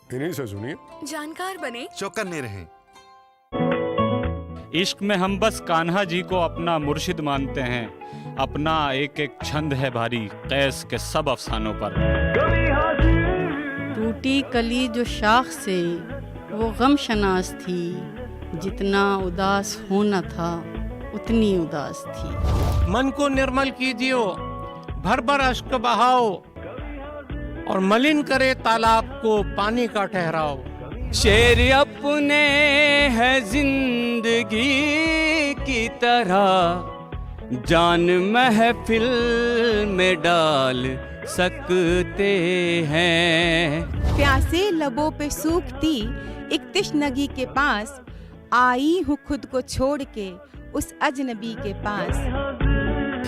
इन्हीं से सुनिए। जानकार बने, चौकन्ने रहें। इश्क में हम बस कान्हा जी को अपना मुर्शिद मानते हैं, अपना एक एक छंद है भारी कैस के सब अफसानों पर। टूटी कली जो शाख से वो गम शनास थी, जितना उदास होना था उतनी उदास थी। मन को निर्मल कीजिए, भर भर अश्क बहाओ और मलिन करे तालाब को पानी का ठहराओ। शेर अपने है जिंदगी की तरह, जान महफिल में डाल सकते हैं। प्यासे लबों पे सूखती एक तिश्नगी के पास, आई हूँ खुद को छोड़ के उस अजनबी के पास।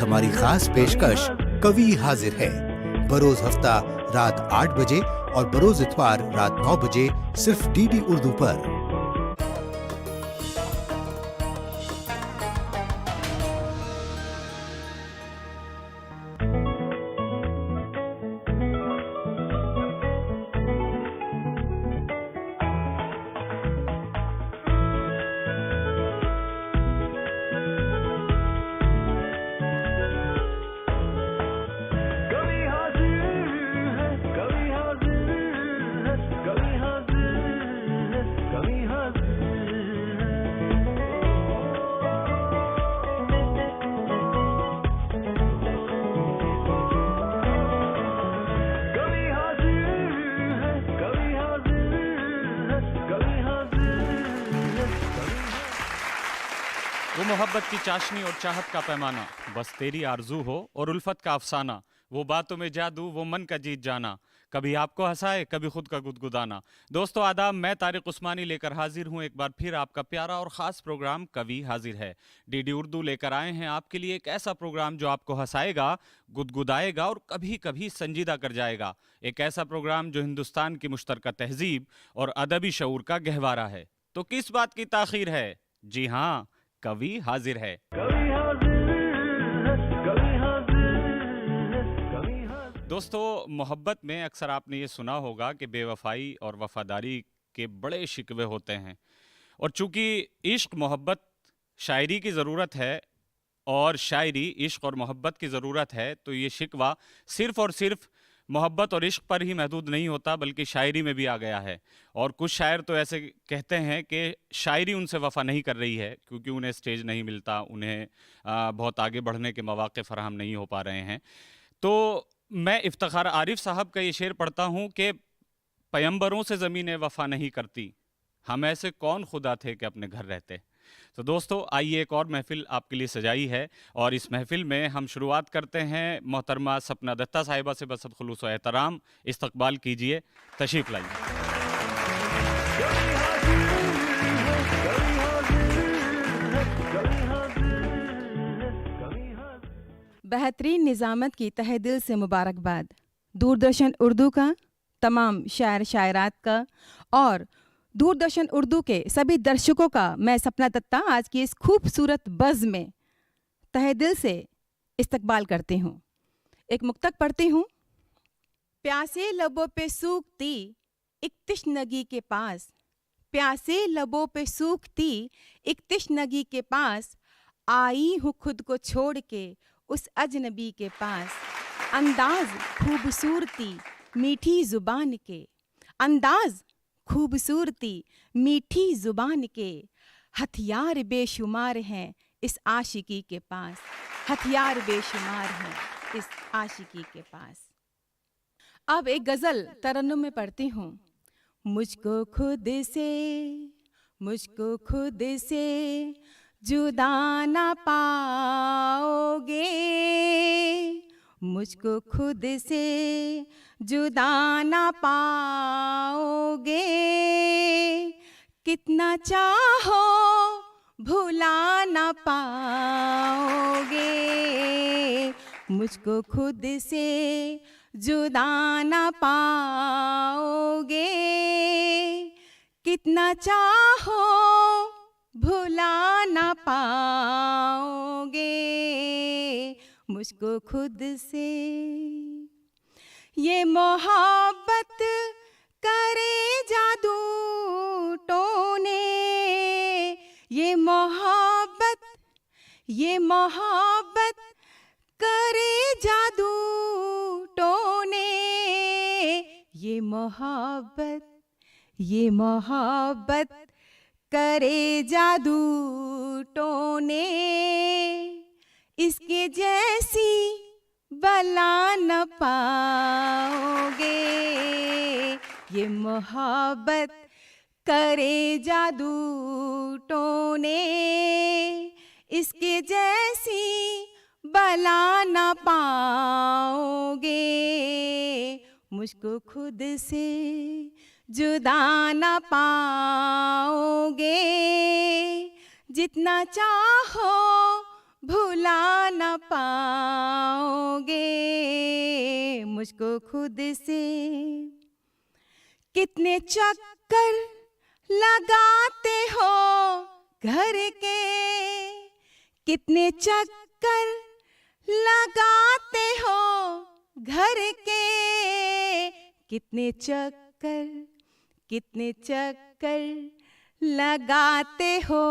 हमारी खास पेशकश कवि हाजिर है, बरोज हफ्ता रात 8 बजे और बरोज इतवार रात 9 बजे सिर्फ डीडी उर्दू पर। वो मोहब्बत की चाशनी और चाहत का पैमाना, बस तेरी आरजू हो और उल्फत का अफसाना, वो बातों में जादू वो मन का जीत जाना, कभी आपको हंसाए कभी खुद का गुदगुदाना। दोस्तों आदाब, मैं तारिक उस्मानी लेकर हाजिर हूँ एक बार फिर आपका प्यारा और ख़ास प्रोग्राम कवि हाजिर है। डीडी उर्दू लेकर आए हैं आपके लिए एक ऐसा प्रोग्राम जो आपको हंसाएगा, गुदगुदाएगा और कभी कभी संजीदा कर जाएगा। एक ऐसा प्रोग्राम जो हिंदुस्तान की मुश्तरका तहजीब और अदबी शऊर का गहवारा है। तो किस बात की ताख़ीर है? जी हाँ, कवि हाजिर है। दोस्तों मोहब्बत में अक्सर आपने ये सुना होगा कि बेवफाई और वफादारी के बड़े शिकवे होते हैं, और चूंकि इश्क मोहब्बत शायरी की ज़रूरत है और शायरी इश्क और मोहब्बत की ज़रूरत है, तो ये शिकवा सिर्फ़ और सिर्फ मोहब्बत और इश्क पर ही महदूद नहीं होता बल्कि शायरी में भी आ गया है। और कुछ शायर तो ऐसे कहते हैं कि शायरी उनसे वफ़ा नहीं कर रही है क्योंकि उन्हें स्टेज नहीं मिलता, उन्हें बहुत आगे बढ़ने के मौक़े फ़राहम नहीं हो पा रहे हैं। तो मैं इफ्तिखार आरिफ साहब का ये शेर पढ़ता हूँ कि पैगंबरों से ज़मीनें वफ़ा नहीं करती, हम ऐसे कौन खुदा थे कि अपने घर रहते। तो दोस्तों आइए, एक और महफ़िल आपके लिए सजाई है और इस महफ़िल में हम शुरुआत करते हैं मोहतरमा सपना दत्ता साहिबा से। बस खुलूस व एहतराम इस्तकबाल कीजिए, तशरीफ़ लाइए। बेहतरीन निज़ामत की तहे दिल से मुबारकबाद दूरदर्शन उर्दू का, तमाम शायर शायरात का और दूरदर्शन उर्दू के सभी दर्शकों का। मैं सपना दत्ता आज की इस खूबसूरत बज़ में तहे दिल से इस्तकबाल करती हूँ। एक मुक्तक पढ़ती हूँ। प्यासे लबों पे सूखती एक तिश्नगी के पास, प्यासे लबों पे सूखती एक तिश्नगी के पास, आई हूँ खुद को छोड़ के उस अजनबी के पास। अंदाज खूबसूरती मीठी ज़ुबान के, अंदाज खूबसूरती मीठी ज़ुबान के, हथियार बेशुमार हैं इस आशिकी के पास, हथियार बेशुमार हैं इस आशिकी के पास। अब एक गज़ल तरन्नुम में पढ़ती हूँ। मुझको खुद से जुदा ना पाओगे, मुझको खुद से जुदा ना पाओगे, कितना चाहो भुला ना पाओगे, मुझको खुद से जुदा ना पाओगे, कितना चाहो भुला ना पाओगे, मुझको खुद से। ये मोहब्बत करे ये मोहब्बत करे जादू टोने, ये मोहब्बत करे जादू टोने, इसके जैसी बला न पाओगे। ये मोहब्बत करे जादू टोने, इसके जैसी बला न पाओगे। मुझको खुद से जुदा न पाओगे, जितना चाहो भुला न पाओगे। मुझको खुद से कितने चक्कर लगाते हो घर के, कितने चक्कर लगाते हो घर के, कितने चक्कर लगाते हो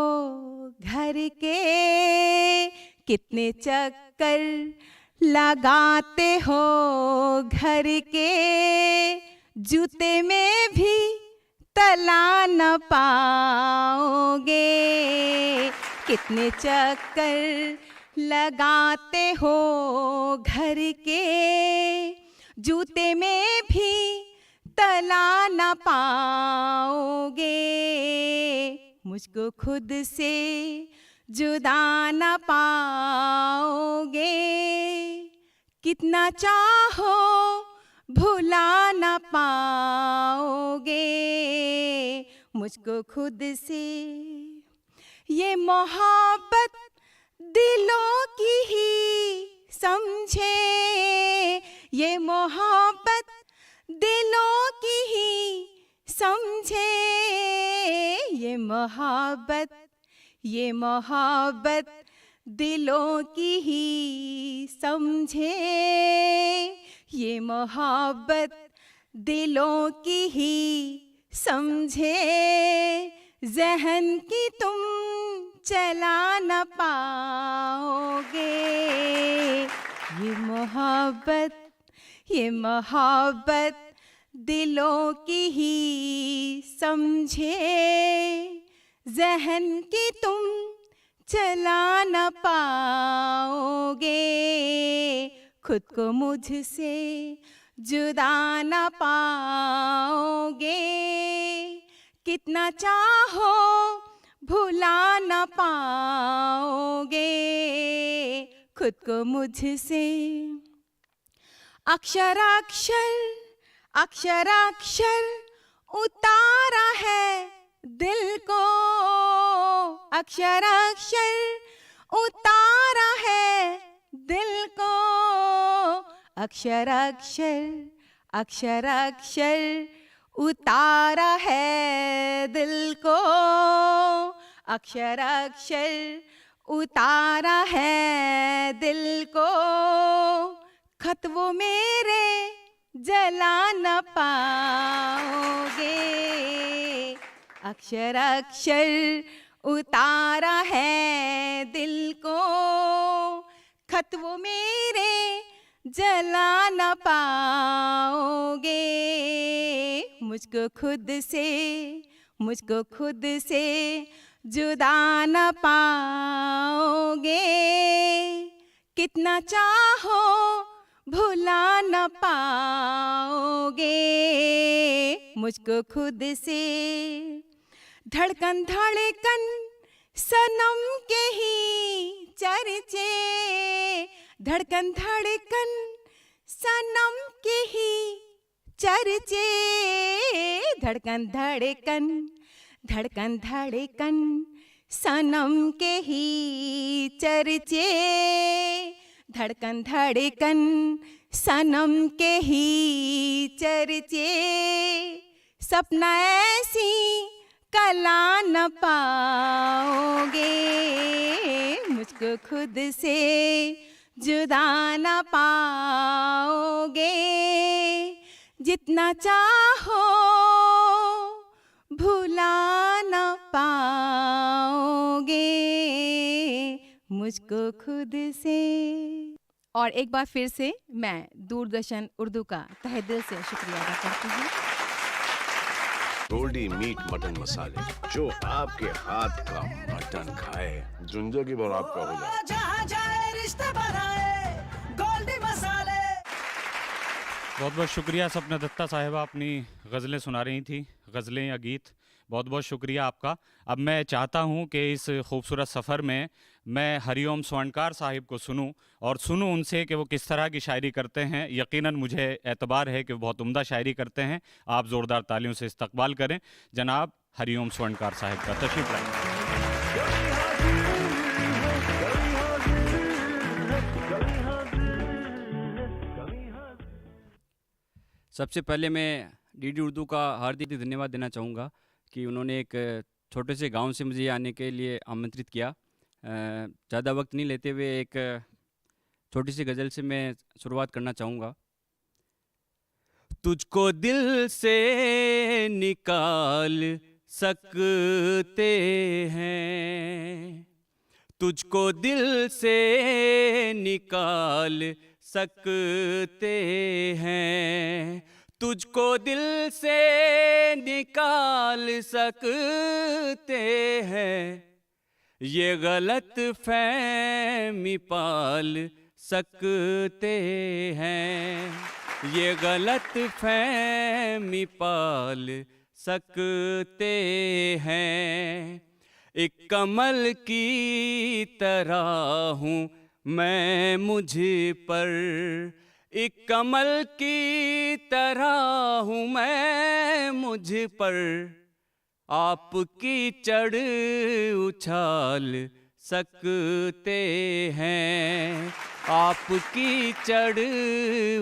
घर के, कितने चक्कर लगाते हो घर के। जूते में भी तला न पाओगे, कितने चक्कर लगाते हो घर के, जूते में भी तला न पाओगे। मुझको खुद से जुदा न पाओगे, कितना चाहो भुला न पाओगे। मुझको खुद से ये मोहब्बत दिलों की ही समझे, ये मोहब्बत दिलों की ही समझे। ये मोहब्बत दिलों की ही समझे, ये मोहब्बत दिलों की ही समझे। ज़हन की तुम चला न पाओगे। ये मोहब्बत दिलों की ही समझे, ज़हन की तुम चला न पाओगे। खुद को मुझसे जुदा न पाओगे, कितना चाहो भुला न पाओगे। खुद को मुझसे अक्षर अक्षर उतारा है दिल को, अक्षर उतारा है दिल को। अक्षर उतारा है दिल को, अक्षर उतारा है दिल को। खत वो मेरे जला न पाओगे। अक्षर उतारा है दिल को, खत वो मेरे जला न पाओगे। मुझको खुद से जुदा न पाओगे, कितना चाहो भुला न पाओगे। मुझको खुद से धड़कन सनम के ही चर्चे, धड़कन सनम के ही चर्चे। धड़कन सनम के ही चर्चे। धड़कन सनम के ही चर्चे। सपना ऐसी कला न पाओगे। मुझको खुद से जुदा न पाओगे, जितना चाहो भुला न पाओगे। मुझको खुद से। और एक बार फिर से मैं दूरदर्शन उर्दू का तहे दिल से शुक्रिया अदा करती हूँ। गोल्डी मीट मटन मसाले, जो आपके हाथ का मटन खाए जिंदगी भर आपका हो जाए। जहाँ जाए रिश्ते बनाए गोल्डी मसाले। बहुत बहुत शुक्रिया सपना दत्ता साहिबा, अपनी गज़लें सुना रही थी, गज़लें या गीत। बहुत बहुत शुक्रिया आपका। अब मैं चाहता हूँ कि इस खूबसूरत सफ़र में मैं हरिओम स्वर्णकार साहिब को सुनूं और सुनूं उनसे कि वो किस तरह की शायरी करते हैं। यकीनन मुझे एतबार है कि वो बहुत उम्दा शायरी करते हैं। आप ज़ोरदार तालियों से इस्तकबाल करें जनाब हरिओम स्वर्णकार साहिब का। तशरीफ़ लाएं। सबसे पहले मैं डीडी उर्दू का हार्दिक धन्यवाद देना चाहूँगा कि उन्होंने एक छोटे से गांव से मुझे आने के लिए आमंत्रित किया। ज़्यादा वक्त नहीं लेते हुए एक छोटी सी गज़ल से मैं शुरुआत करना चाहूँगा। तुझको दिल से निकाल सकते हैं, तुझको दिल से निकाल सकते हैं, तुझको दिल से निकाल सकते हैं, ये गलत फहमी पाल सकते हैं, ये गलत फहमी पाल सकते हैं। एक कमल की तरह हूँ मैं मुझ पर, एक कमल की तरह हूँ मैं मुझ पर, आपकी चढ़ उछाल सकते हैं, आपकी चढ़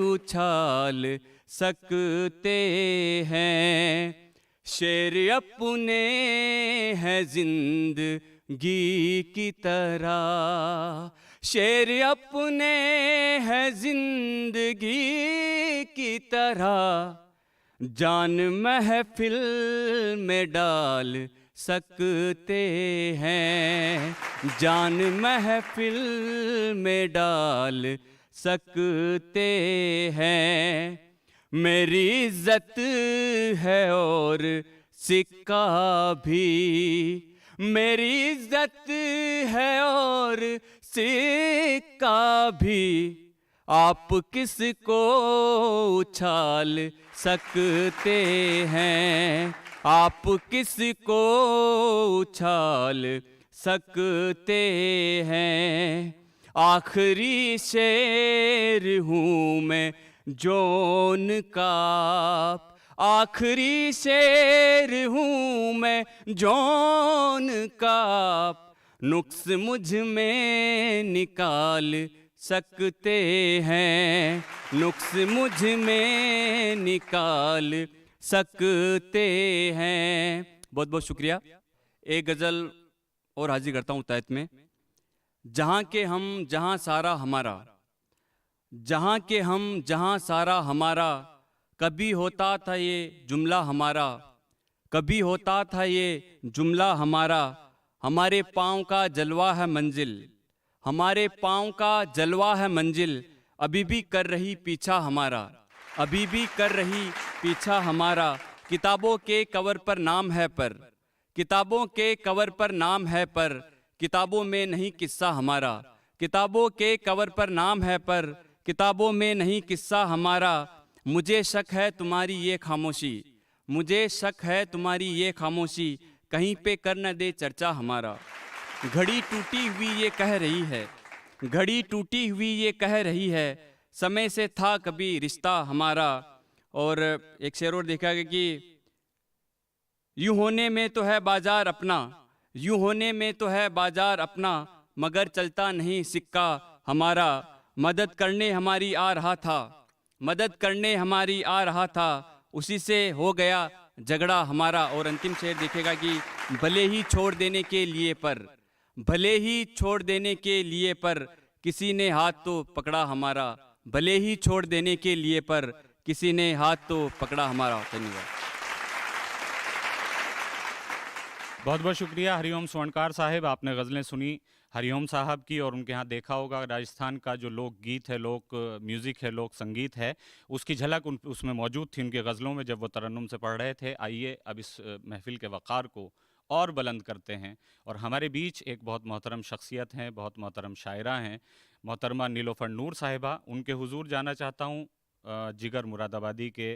उछाल सकते हैं। शेर अपने है जिंदगी की तरह, शेर अपने है जिंदगी की तरह, जान महफिल में डाल सकते हैं, जान महफिल में डाल सकते हैं। मेरी इज्जत है और सिक्का भी, मेरी इज्जत है और सिक्का भी, आप किसको उछाल सकते हैं, आप किसको उछाल सकते हैं। आखिरी शेर हूँ मैं जौन का, आखिरी शेर हूँ मैं जौन का, नुक्स मुझ में निकाल सकते हैं, नुक्स मुझ में निकाल सकते हैं। बहुत बहुत शुक्रिया। एक गज़ल और हाजिर करता हूँ तहत में। जहाँ के हम जहाँ सारा हमारा, जहाँ के हम जहाँ सारा हमारा, कभी होता था ये जुमला हमारा, कभी होता था ये जुमला हमारा, हमारे पाँव का जलवा है मंजिल, हमारे पाँव का जलवा है मंजिल, अभी भी कर रही पीछा हमारा, अभी भी कर रही पीछा हमारा। किताबों के कवर पर नाम है पर, किताबों के कवर पर नाम है पर, किताबों में नहीं किस्सा हमारा, किताबों के कवर पर नाम है पर, किताबों में नहीं किस्सा हमारा। मुझे शक है तुम्हारी ये खामोशी, मुझे शक है तुम्हारी ये खामोशी, कहीं पे कर न दे चर्चा हमारा। घड़ी टूटी हुई ये कह रही है, घड़ी टूटी हुई ये कह रही है, समय से था कभी रिश्ता हमारा। और एक शेर और देखा गया कि यूं होने में तो है बाजार अपना, यूं होने में तो है बाजार अपना, मगर चलता नहीं सिक्का हमारा। मदद करने हमारी आ रहा था, मदद करने हमारी आ रहा था, उसी से हो गया झगड़ा हमारा। और अंतिम शेर देखेगा कि भले ही छोड़ देने के लिए पर, भले ही छोड़ देने के लिए पर, किसी ने हाथ तो पकड़ा हमारा, भले ही छोड़ देने के लिए पर, किसी ने हाथ तो पकड़ा हमारा। धन्यवाद। बहुत बहुत शुक्रिया हरिओम स्वर्णकार साहिब, आपने गज़लें सुनी हरिओम साहब की, और उनके यहाँ देखा होगा राजस्थान का जो लोक गीत है, लोक म्यूज़िक है, लोक संगीत है, उसकी झलक उसमें मौजूद थी उनकी गज़लों में जब वो तरन्नुम से पढ़ रहे थे। आइए अब इस महफ़िल के वक़ार को और बुलंद करते हैं, और हमारे बीच एक बहुत मोहतरम शख्सियत हैं, बहुत मोहतरम शायरा हैं, मोहतरमा नीलोफर नूर साहिबा। उनके हुजूर जाना चाहता हूँ जिगर मुरादाबादी के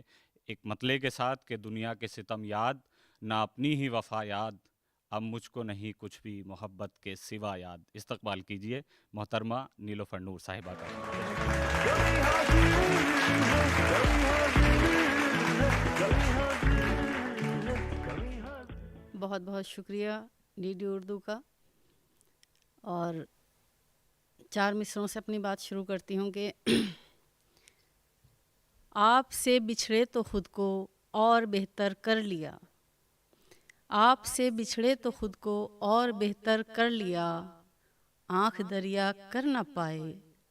एक मतले के साथ कि दुनिया के सितम याद, ना अपनी ही वफ़ा याद, अब मुझको नहीं कुछ भी मोहब्बत के सिवा याद। इस्तकबाल कीजिए मोहतरमा नीलोफर नूर साहिबा का। बहुत बहुत शुक्रिया डीडी उर्दू का। और 4 मिसरों से अपनी बात शुरू करती हूँ कि आपसे बिछड़े तो खुद को और बेहतर कर लिया, आपसे बिछड़े तो खुद को और बेहतर कर लिया, आँख दरिया कर न पाए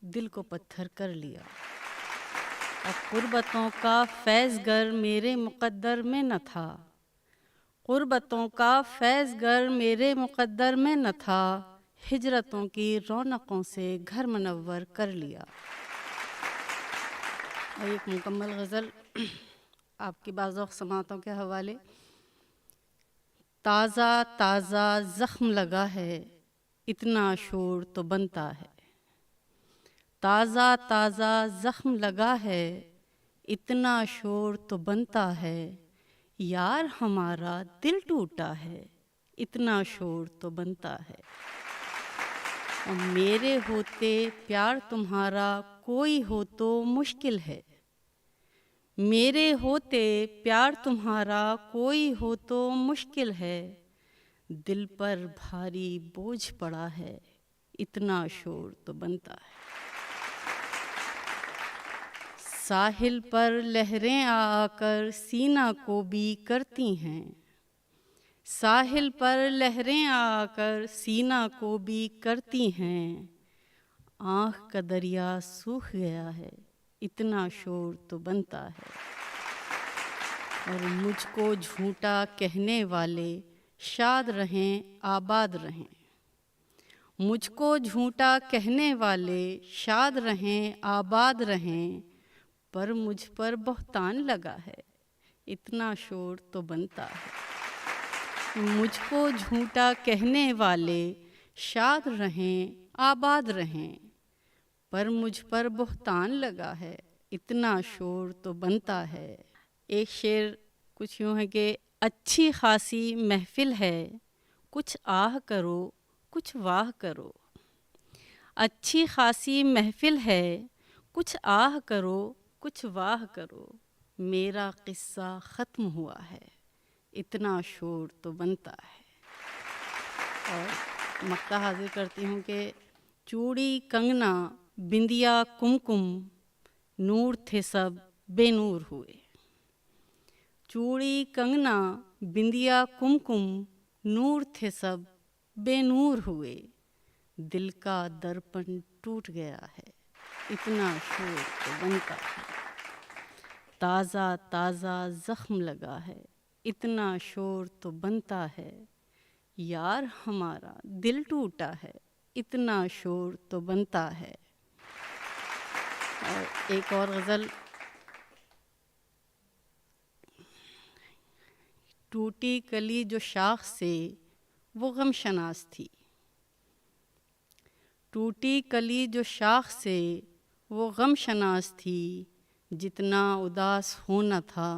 दिल को पत्थर कर लिया। और कुर्बतों का फैज़ गर मेरे मुक़द्दर में न था, कुर्बतों का फैज़ गर मेरे मुक़द्दर में न था, हिजरतों की रौनकों से घर मनव्वर कर लिया। और एक मुकम्मल गज़ल आपकी बाज़ौक़ समातों के हवाले। ताज़ा ताज़ा ज़ख्म लगा है, इतना शोर तो बनता है, ताज़ा ताज़ा ज़ख्म लगा है, इतना शोर तो बनता है, यार हमारा दिल टूटा है, इतना शोर तो बनता है। और मेरे होते प्यार तुम्हारा कोई हो तो मुश्किल है, मेरे होते प्यार तुम्हारा कोई हो तो मुश्किल है, दिल पर भारी बोझ पड़ा है, इतना शोर तो बनता है। साहिल पर लहरें आकर सीना को भी करती हैं, साहिल पर लहरें आकर सीना को भी करती हैं, आँख का दरिया सूख गया है, इतना शोर तो बनता है। और मुझको झूठा कहने वाले शाद रहें आबाद रहें, मुझको झूठा कहने वाले शाद रहें आबाद रहें, पर मुझ पर बहतान लगा है, इतना शोर तो बनता है। मुझको झूठा कहने वाले शाद रहें आबाद रहें, पर मुझ पर बहतान लगा है, इतना शोर तो बनता है। एक शेर कुछ यूँ है कि अच्छी खासी महफिल है, कुछ आह करो कुछ वाह करो, अच्छी खासी महफिल है, कुछ आह करो कुछ वाह करो, मेरा किस्सा ख़त्म हुआ है, इतना शोर तो बनता है। और मक्ता हाजिर करती हूँ कि चूड़ी कंगना बिंदिया कुमकुम नूर थे सब बेनूर हुए, चूड़ी कंगना बिंदिया कुमकुम नूर थे सब बेनूर हुए, दिल का दर्पण टूट गया है, इतना शोर तो बनता है। ताज़ा ताज़ा ज़ख्म लगा है, इतना शोर तो बनता है, यार हमारा दिल टूटा है, इतना शोर तो बनता है। और एक और गज़ल। टूटी कली जो शाख से वो गम शनास थी, टूटी कली जो शाख से वो गम शनास थी, जितना उदास होना था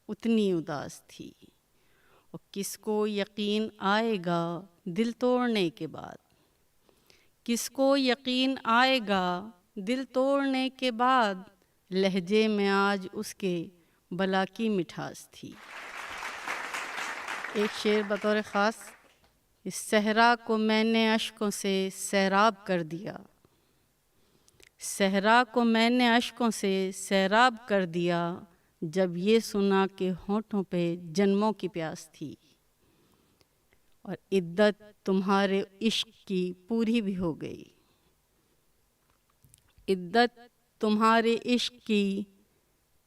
उतनी उदास थी। और किसको यकीन आएगा दिल तोड़ने के बाद, किसको यकीन आएगा दिल तोड़ने के बाद, लहजे में आज उसके बला की मिठास थी। एक शेर बतौर ख़ास। इस सहरा को मैंने अश्कों से सैराब कर दिया, सहरा को मैंने अश्कों से सैराब कर दिया, जब ये सुना कि होठों पे जन्मों की प्यास थी। और इद्दत तुम्हारे इश्क की पूरी भी हो गई, इद्दत तुम्हारे इश्क की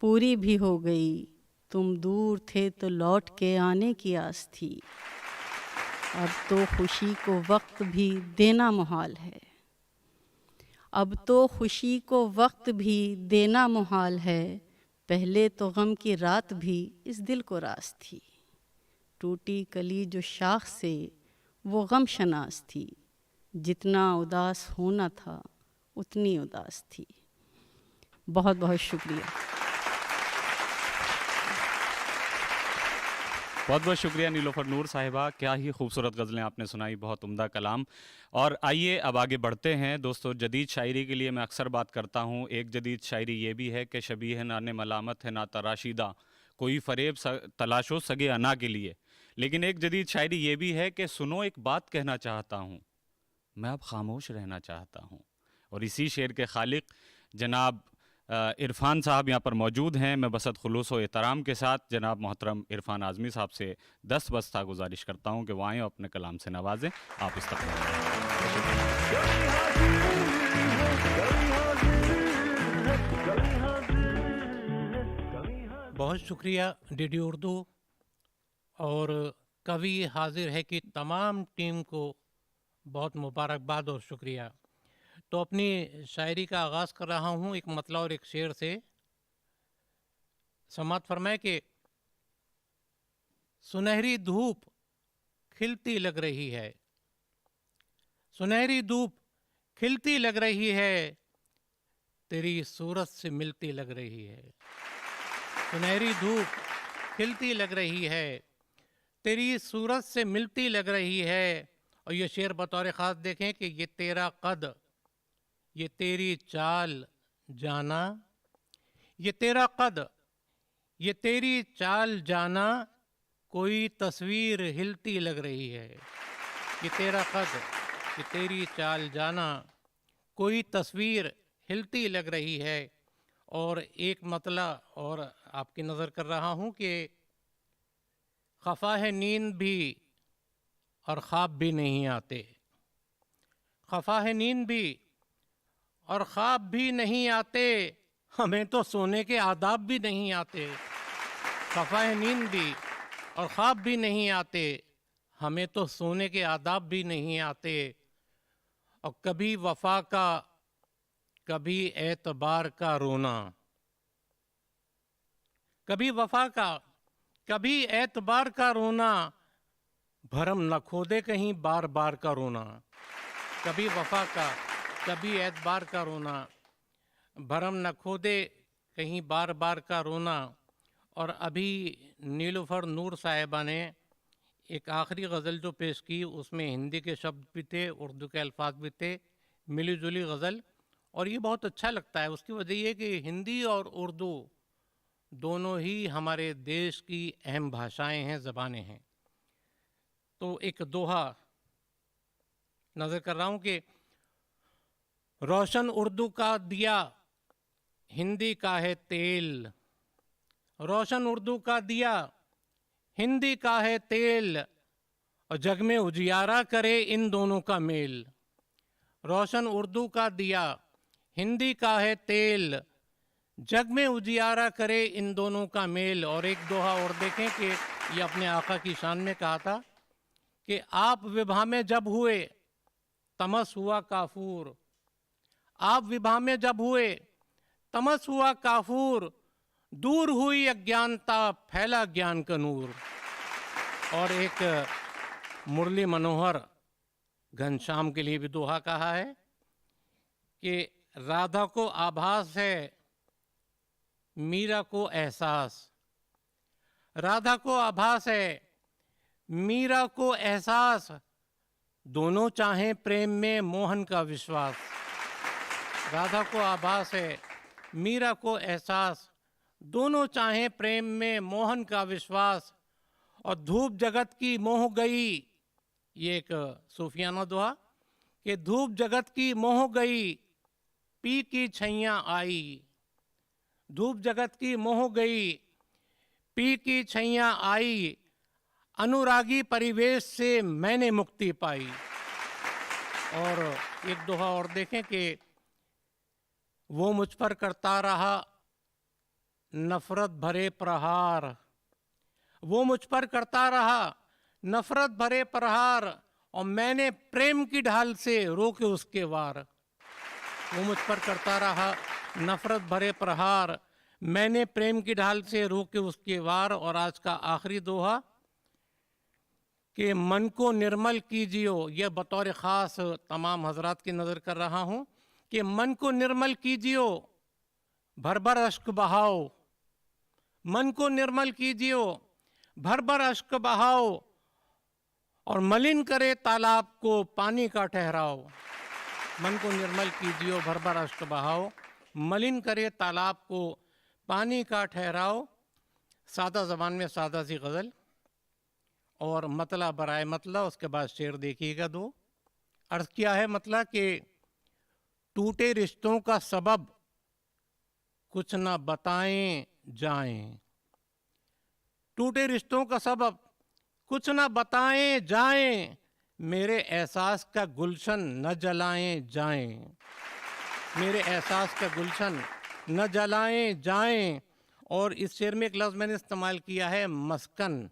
पूरी भी हो गई, तुम दूर थे तो लौट के आने की आस थी। अब तो खुशी को वक्त भी देना मुहाल है, अब तो खुशी को वक्त भी देना मुहाल है, पहले तो गम की रात भी इस दिल को रास थी, टूटी कली जो शाख से वो गम शनास थी, जितना उदास होना था उतनी उदास थी। बहुत बहुत शुक्रिया। बहुत बहुत शुक्रिया नीलोफर नूर साहिबा, क्या ही खूबसूरत गज़लें आपने सुनाई, बहुत उम्दा कलाम। और आइए अब आगे बढ़ते हैं दोस्तों। जदीद शायरी के लिए मैं अक्सर बात करता हूँ, एक जदीद शायरी ये भी है कि शबीह ना ने मलामत है ना तराशीदा, कोई फ़रेब तलाशो सगे अना के लिए। लेकिन एक जदीद शायरी ये भी है कि सुनो एक बात कहना चाहता हूँ, मैं अब खामोश रहना चाहता हूँ। और इसी शेर के खालिक जनाब इरफान साहब यहाँ पर मौजूद हैं। मैं बसत खुलूस व एहतराम के साथ जनाब मोहतरम इरफान आज़मी साहब से दस्तबस्ता गुजारिश करता हूँ कि वो आएँ और अपने कलाम से नवाजें। आप इस तक बहुत शुक्रिया डीडी उर्दू और कवि हाजिर है कि तमाम टीम को बहुत मुबारकबाद और शुक्रिया। तो अपनी शायरी का आगाज़ कर रहा हूँ एक मतला और एक शेर से। समात फरमाए कि सुनहरी धूप खिलती लग रही है, सुनहरी धूप खिलती लग रही है, तेरी सूरत से मिलती लग रही है। सुनहरी धूप खिलती लग रही है, तेरी सूरत से मिलती लग रही है। और ये शेर बतौर ख़ास देखें कि ये तेरा कद, ये तेरी चाल जाना, ये तेरा कद, ये तेरी चाल जाना, कोई तस्वीर हिलती लग रही है। ये तेरा कद, ये तेरी चाल जाना, कोई तस्वीर हिलती लग रही है। और एक मतला और आपकी नज़र कर रहा हूँ कि खफा है नींद भी और ख्वाब भी नहीं आते, खफा है नींद भी और ख्वाब भी नहीं आते, हमें तो सोने के आदाब भी नहीं आते। खफा है नींद भी और ख्वाब भी नहीं आते, हमें तो सोने के आदाब भी नहीं आते। और कभी वफा का कभी एतबार का रोना, कभी वफा का कभी एतबार का रोना, भरम न खोदे कहीं बार बार का रोना। कभी वफा का कभी एतबार का रोना, भरम न खोदे कहीं बार बार का रोना। और अभी नीलोफर नूर साहिबा ने एक आखिरी गज़ल जो पेश की उसमें हिंदी के शब्द भी थे, उर्दू के अल्फाज भी थे, मिली जुली गज़ल। और ये बहुत अच्छा लगता है। उसकी वजह ये कि हिंदी और उर्दू दोनों ही हमारे देश की अहम भाषाएं हैं, ज़बानें हैं। तो एक दोहा नज़र कर रहा हूँ कि रोशन उर्दू का दिया हिंदी का है तेल, रोशन उर्दू का दिया हिंदी का है तेल, और जग में उजियारा करे इन दोनों का मेल। रोशन उर्दू का दिया हिंदी का है तेल, जग में उजियारा करे इन दोनों का मेल। और एक दोहा और देखें कि ये अपने आका की शान में कहा था कि आप विवाह में जब हुए तमस हुआ काफूर, आप विवाह में जब हुए तमस हुआ काफूर, दूर हुई अज्ञानता फैला ज्ञान का नूर। और एक मुरली मनोहर घनश्याम के लिए भी दोहा कहा है कि राधा को आभास है मीरा को एहसास, राधा को आभास है मीरा को एहसास, दोनों चाहें प्रेम में मोहन का विश्वास। राधा को आभास है मीरा को एहसास, दोनों चाहें प्रेम में मोहन का विश्वास। और धूप जगत की मोह गई, ये एक सूफियाना दोहा कि धूप जगत की मोह गई, पी की छैया आई। धूप जगत की मोह गई, पी की छैया आई, अनुरागी परिवेश से मैंने मुक्ति पाई। और एक दोहा और देखें कि वो मुझ पर करता रहा नफरत भरे प्रहार, वो मुझ पर करता रहा नफरत भरे प्रहार, और मैंने प्रेम की ढाल से रोके उसके वार। वो मुझ पर करता रहा नफरत भरे प्रहार, मैंने प्रेम की ढाल से रोके उसके वार। और आज का आखिरी दोहा कि मन को निर्मल कीजियो, यह बतौर ख़ास तमाम हजरात की नज़र कर रहा हूँ कि मन को निर्मल कीजियो, भर भर अश्क बहाओ। मन को निर्मल कीजियो, भर भर अश्क बहाओ, और मलिन करे तालाब को पानी का ठहराओ। मन को निर्मल कीजियो, भर भर अश्क बहाओ, मलिन करे तालाब को पानी का ठहराओ। सादा ज़बान में सादा सी गज़ल और मतला बराए मतला। उसके बाद शेर देखिएगा दो। अर्ज़ किया है मतला कि टूटे रिश्तों का सबब कुछ ना बताएं जाएं। टूटे रिश्तों का सबब कुछ ना बताएं जाएं, मेरे एहसास का गुलशन न जलाएं जाएं। मेरे एहसास का गुलशन न जलाएं जाएं। और इस शेर में एक लफ्ज़ मैंने इस्तेमाल किया है मस्कन।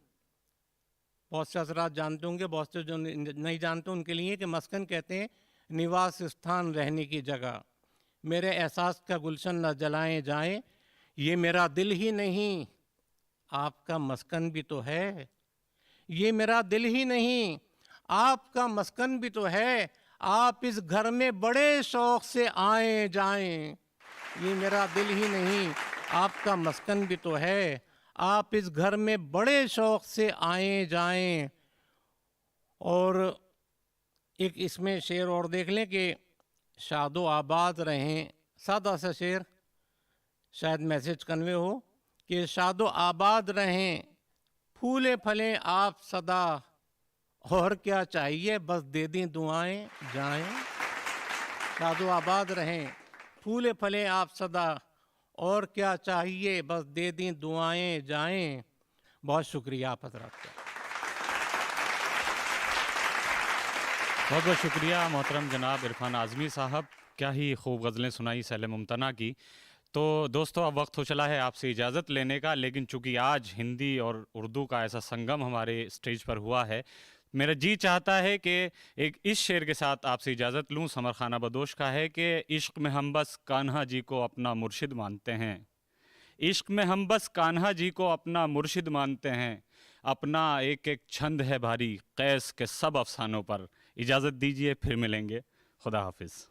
बहुत से हज़रात जानते होंगे, बहुत से जो नहीं जानते उनके लिए कि मस्कन कहते हैं निवास स्थान, रहने की जगह। मेरे एहसास का गुलशन न जलाएं जाएं, ये मेरा दिल ही नहीं आपका मस्कन भी तो है। ये मेरा दिल ही नहीं आपका मस्कन भी तो है, आप इस घर में बड़े शौक़ से आए जाएं। ये मेरा दिल ही नहीं आपका मस्कन भी तो है, आप इस घर में बड़े शौक़ से आए जाएं। और एक इसमें शेर और देख लें कि शादो आबाद रहें। सादा सा शेर, शायद मैसेज कन्वे हो कि शादो आबाद रहें, फूले फलें आप सदा, और क्या चाहिए बस दे दी दुआएं जाएं। शादो आबाद रहें, फूले फलें आप सदा, और क्या चाहिए बस दे दी दुआएं जाएं। बहुत शुक्रिया आप हज़रात का। बहुत बहुत शुक्रिया मोहतरम जनाब इरफान आज़मी साहब। क्या ही खूब गज़लें सुनाई सैले मुमतना की। तो दोस्तों अब वक्त हो चला है आपसे इजाज़त लेने का, लेकिन चूँकि आज हिंदी और उर्दू का ऐसा संगम हमारे स्टेज पर हुआ है, मेरा जी चाहता है कि एक इस शेर के साथ आपसे इजाज़त लूँ। समर खाना बदोश का है कि इश्क में हम बस कान्हा जी को अपना मुर्शिद मानते हैं। इश्क में हम बस कान्हा जी को अपना मुर्शिद मानते हैं, अपना एक एक छंद है भारी कैस के सब अफसानों पर। इजाज़त दीजिए, फिर मिलेंगे। खुदा हाफिज़।